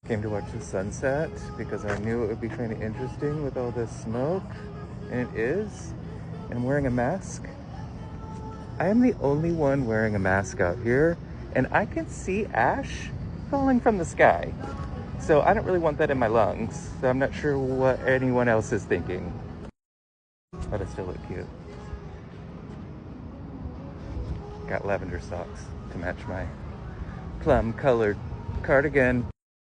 Came to watch the sunset because I knew it would be kind of interesting with all this smoke, and it is. And I'm wearing a mask. I am the only one wearing a mask out here, and I can see ash falling from the sky. So I don't really want that in my lungs. So I'm not sure what anyone else is thinking. But I still look cute. Got lavender socks to match my plum colored cardigan.